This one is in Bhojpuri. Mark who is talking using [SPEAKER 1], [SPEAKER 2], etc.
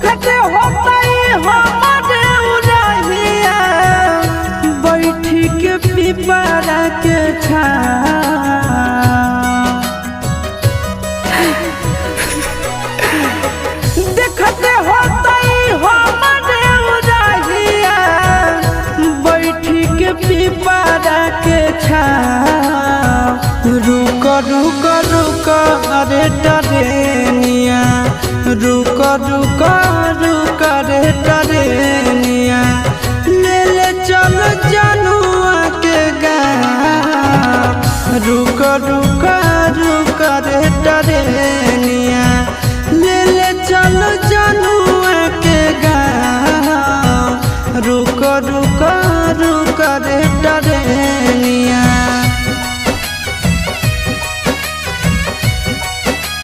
[SPEAKER 1] देखते होता हमारे उड़हिया बैठी के पिपरा के देखते होता हमारे उड़हिया बैठी के पिपरा के रुक रुक रुक अरे टरेनिया रुक रुक रुक रे टरेनिया ले ले चल जनुआ के गाँव रुक रुक रुक रे टरेनिया।